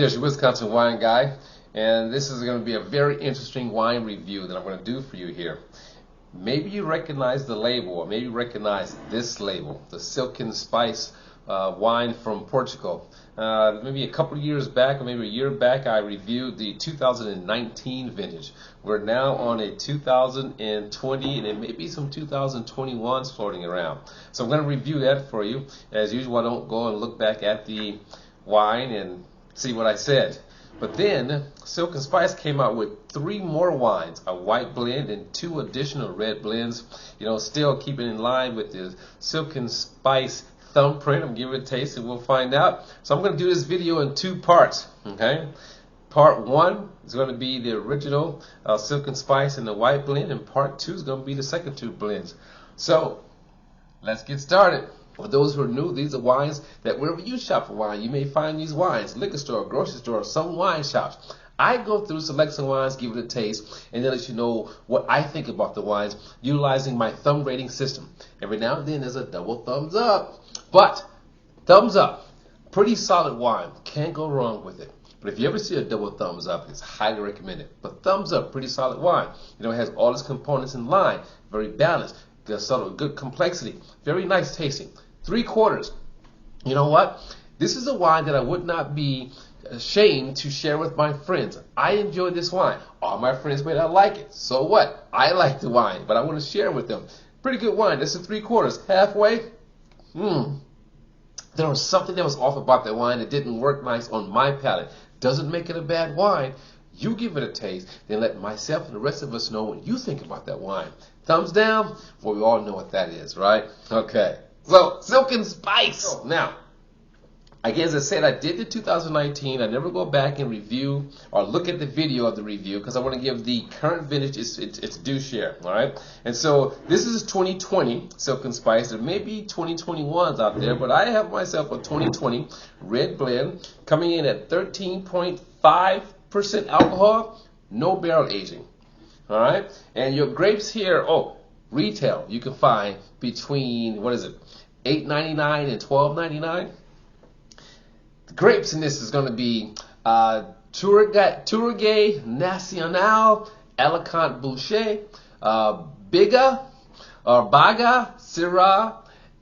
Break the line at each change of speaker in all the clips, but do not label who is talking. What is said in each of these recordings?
there's your Wisconsin wine guy, and this is going to be a very interesting wine review that I'm going to do for you here. Maybe you recognize the label, or maybe you recognize this label, the Silken Spice wine from Portugal. Maybe a couple of years back, or maybe a year back, I reviewed the 2019 vintage. We're now on a 2020, and there may be some 2021s floating around. So I'm going to review that for you. As usual, I don't go and look back at the wine and see what I said. But then Silken Spice came out with 3 more wines, a white blend and 2 additional red blends. You know, still keeping in line with the Silken Spice thumbprint. I'm giving it a taste and we'll find out. So I'm going to do this video in 2 parts. Okay, part 1 is going to be the original Silken Spice and the white blend, and part 2 is going to be the second 2 blends. So let's get started. For those who are new, these are wines that wherever you shop for wine, you may find these wines, liquor store, grocery store, some wine shops. I go through, select some wines, give it a taste, and then let you know what I think about the wines, utilizing my thumb rating system. Every now and then there's a double thumbs up, but thumbs up, pretty solid wine, can't go wrong with it. But if you ever see a double thumbs up, it's highly recommended. But thumbs up, pretty solid wine. You know, it has all its components in line, very balanced, subtle, good complexity, very nice tasting. 3/4. You know what? This is a wine that I would not be ashamed to share with my friends. I enjoy this wine. All my friends may not like it. So what? I like the wine, but I want to share with them. Pretty good wine. This is 3/4. Halfway. There was something that was off about that wine that didn't work nice on my palate. Doesn't make it a bad wine. You give it a taste, then let myself and the rest of us know what you think about that wine. Thumbs down? Well, we all know what that is, right? Okay. So, Silken Spice. Now, again, as I said, I did the 2019. I never go back and review or look at the video of the review because I want to give the current vintage its due share, all right? And so, this is 2020 Silken Spice. There may be 2021s out there, but I have myself a 2020 red blend coming in at 13.5% alcohol, no barrel aging, all right? And your grapes here, retail, you can find between, what is it, $8.99 and $12.99. The grapes in this is going to be Touriga, Nacional, Alicante, Bouchet, Baga, Syrah,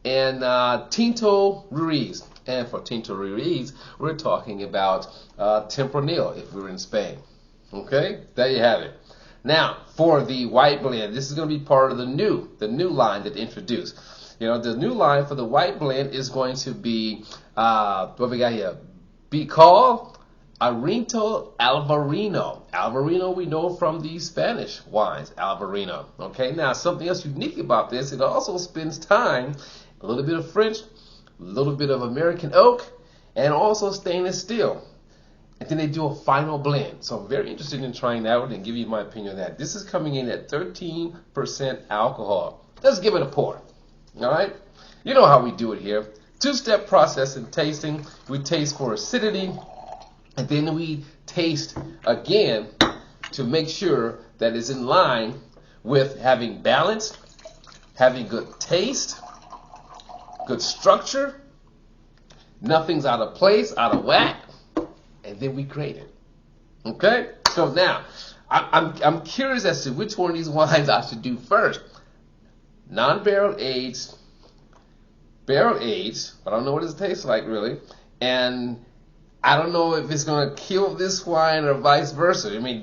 and Tinta, Roriz. And for Tinta Roriz, we're talking about Tempranillo if we were in Spain. Okay, there you have it. Now, for the white blend, this is going to be part of the new line that they introduced. You know, the new line for the white blend is going to be, what we got here? Bical, Arinto, Alvarinho. Alvarinho we know from the Spanish wines, Alvarinho. Okay, now something else unique about this, it also spends time, a little bit of French, a little bit of American oak, and also stainless steel. And then they do a final blend. So I'm very interested in trying that one and give you my opinion on that. This is coming in at 13% alcohol. Let's give it a pour. All right? You know how we do it here. 2-step process in tasting. We taste for acidity, and then we taste again to make sure that it's in line with having balance, having good taste, good structure, nothing's out of place, out of whack. And then we grade it. Okay? So now, I'm curious as to which one of these wines I should do first. Non-barrel aged, barrel aged, I don't know what it tastes like really, and I don't know if it's going to kill this wine or vice versa. I mean,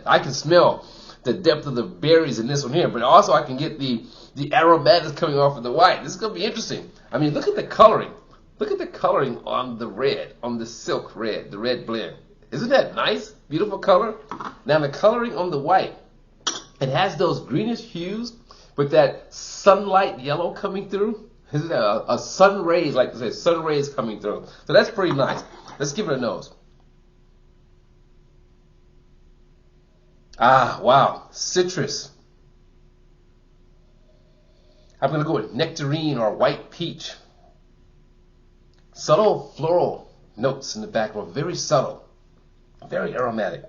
I can smell the depth of the berries in this one here, but also I can get the aromatics coming off of the white. This is going to be interesting. I mean, look at the coloring. Look at the coloring on the red, on the silk red, the red blend. Isn't that nice? Beautiful color. Now the coloring on the white, it has those greenish hues with that sunlight yellow coming through. Isn't that a sun rays, like they say, sun rays coming through. So that's pretty nice. Let's give it a nose. Ah, wow, citrus. I'm going to go with nectarine or white peach. Subtle floral notes in the background, very subtle, very aromatic.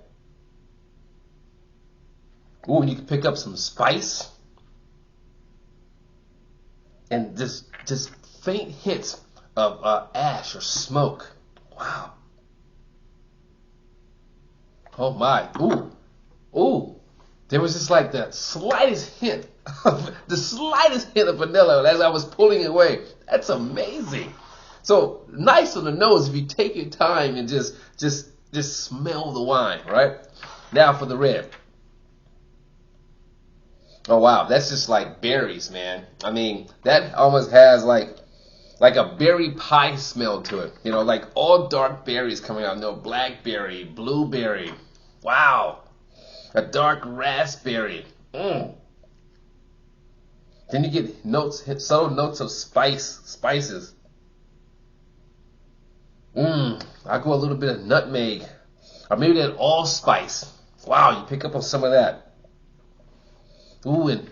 Ooh, you can pick up some spice and just faint hits of ash or smoke. Wow. Oh my. Ooh. Ooh. There was just like the slightest hint of vanilla as I was pulling it away. That's amazing. So nice on the nose if you take your time and just smell the wine, right? Now for the red. Oh wow, that's just like berries, man. I mean, that almost has like a berry pie smell to it. You know, like all dark berries coming out. No, blackberry, blueberry. Wow. A dark raspberry. Then you get subtle notes of spices. I go a little bit of nutmeg, or maybe that allspice. Wow, you pick up on some of that. Ooh, and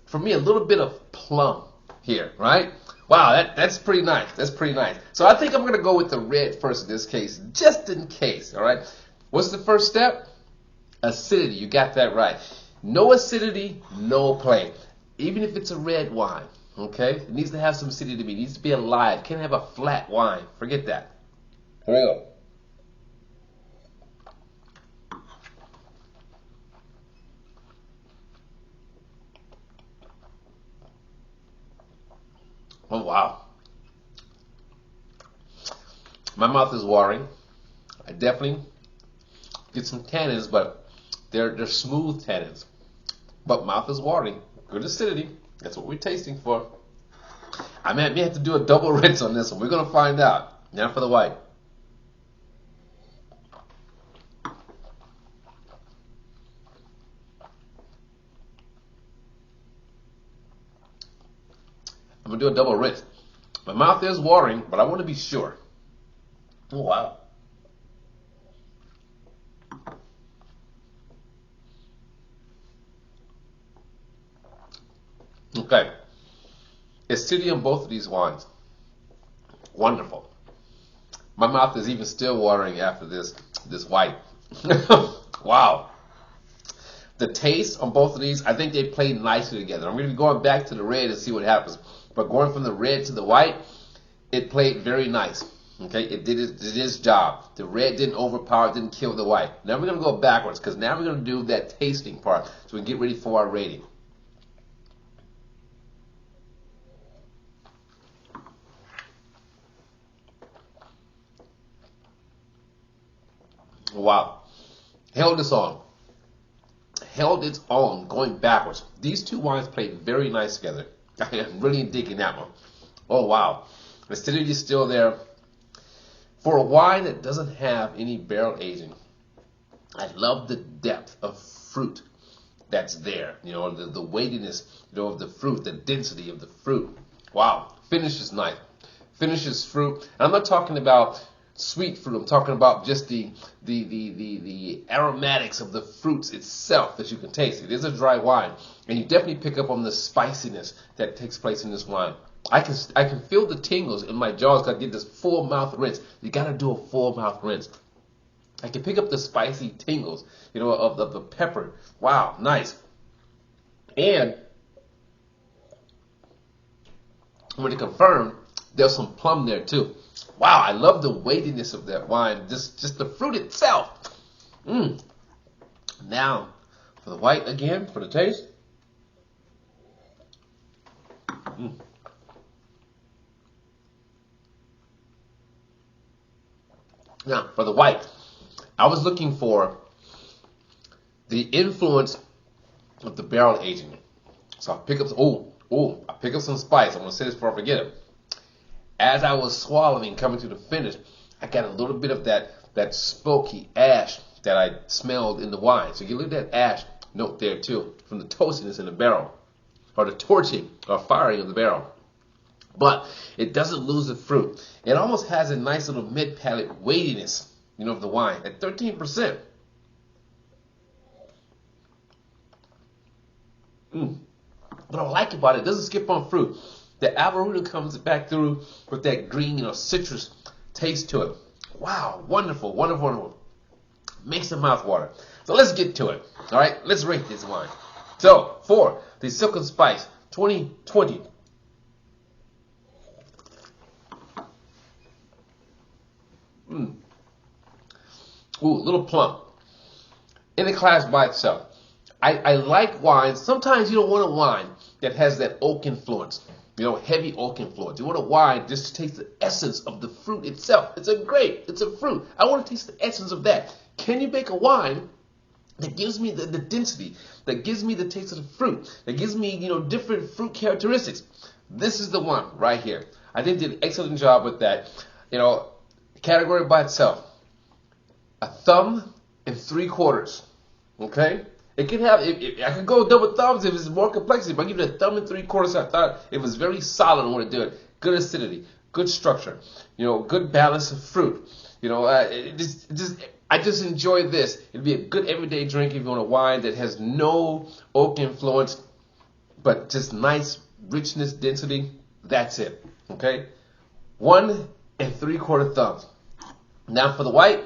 for me a little bit of plum here, right? Wow, that's pretty nice. That's pretty nice. So I think I'm gonna go with the red first in this case, just in case. All right. What's the first step? Acidity. You got that right. No acidity, no play. Even if it's a red wine, okay? It needs to have some acidity to me. It needs to be alive. Can't have a flat wine. Forget that. Here we go. Oh wow. My mouth is watering. I definitely get some tannins, but they're smooth tannins. But mouth is watering. Good acidity. That's what we're tasting for. I may have to do a double rinse on this one. We're gonna find out. Now for the white. I'm gonna do a double rinse. My mouth is watering, but I want to be sure. Oh wow. Okay. Acidity on both of these wines. Wonderful. My mouth is even still watering after this white. Wow. The taste on both of these, I think they play nicely together. I'm going to be going back to the red and see what happens. But going from the red to the white, it played very nice. Okay, it did its job. The red didn't overpower, it didn't kill the white. Now we're going to go backwards because now we're going to do that tasting part so we can get ready for our rating. Wow. Held its own. Held its own going backwards. These two wines played very nice together. I'm really digging that one. Oh, wow. The acidity is still there. For a wine that doesn't have any barrel aging, I love the depth of fruit that's there. You know, the weightiness, you know, of the fruit, the density of the fruit. Wow. Finish is nice. Finish is fruit. And I'm not talking about sweet fruit. I'm talking about just the aromatics of the fruits itself that you can taste. It is a dry wine, and you definitely pick up on the spiciness that takes place in this wine. I can feel the tingles in my jaws because I did this full mouth rinse. You got to do a full mouth rinse. I can pick up the spicy tingles, you know, of the pepper. Wow, nice. And I'm going to confirm there's some plum there too. Wow, I love the weightiness of that wine. Just the fruit itself. Now, for the white again, for the taste. Now, for the white, I was looking for the influence of the barrel aging. So I pick up, I pick up some spice. I'm going to say this before I forget it. As I was swallowing, coming to the finish, I got a little bit of that smoky ash that I smelled in the wine. So you get a little of that ash note there too, from the toastiness in the barrel, or the torching or firing of the barrel. But it doesn't lose the fruit. It almost has a nice little mid-palate weightiness, you know, of the wine at 13%. What I like about it doesn't skip on fruit. The Alvarinho comes back through with that green, you know, citrus taste to it. Wow, wonderful, wonderful, wonderful. Makes the mouth water. So let's get to it. All right, let's rate this wine. So for the Silk and Spice 2020. Ooh, a little plump. in a class by itself. I like wines. Sometimes you don't want a wine that has that oak influence, heavy oak influence. You want a wine just to taste the essence of the fruit itself. It's a grape. It's a fruit. I want to taste the essence of that. Can you make a wine that gives me the density, that gives me the taste of the fruit, that gives me, different fruit characteristics? This is the one right here. I think they did an excellent job with that. Category by itself. A thumb and 3/4. Okay? It can have, I could go double thumbs if it's more complexity, but I give it a thumb and 3/4. I thought it was very solid on what to do it. Good acidity, good structure, good balance of fruit. I just enjoy this. It'd be a good everyday drink if you want a wine that has no oak influence, but just nice richness, density. That's it. Okay? 1 3/4 thumbs. Now for the white.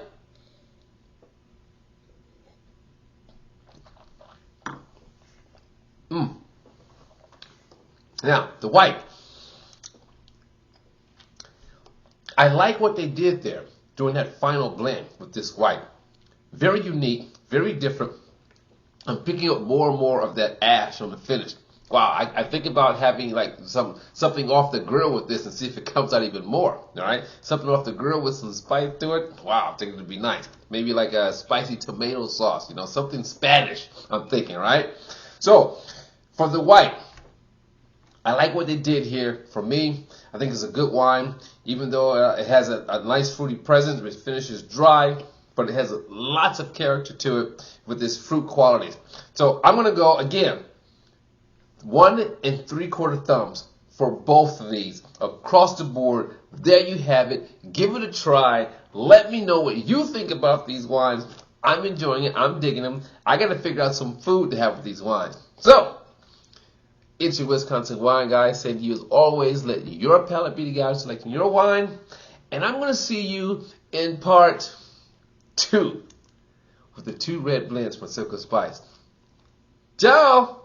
Now, the white. I like what they did there during that final blend with this white. Very unique, very different. I'm picking up more and more of that ash on the finish. Wow, I think about having like something off the grill with this and see if it comes out even more. All right, something off the grill with some spice to it. Wow, I think it'd be nice. Maybe like a spicy tomato sauce. Something Spanish. I'm thinking, right? So for the white, I like what they did here. For me, I think it's a good wine, even though it has a nice fruity presence. It finishes dry, but it has lots of character to it with its fruit qualities. So I'm going to go again, 1 3/4 thumbs for both of these across the board. There you have it. Give it a try. Let me know what you think about these wines. I'm enjoying it. I'm digging them. I got to figure out some food to have with these wines. So, it's your Wisconsin wine guy saying to you as always, let your palate be the guide selecting your wine. And I'm going to see you in part 2 with the 2 red blends from Circle Spice. Ciao!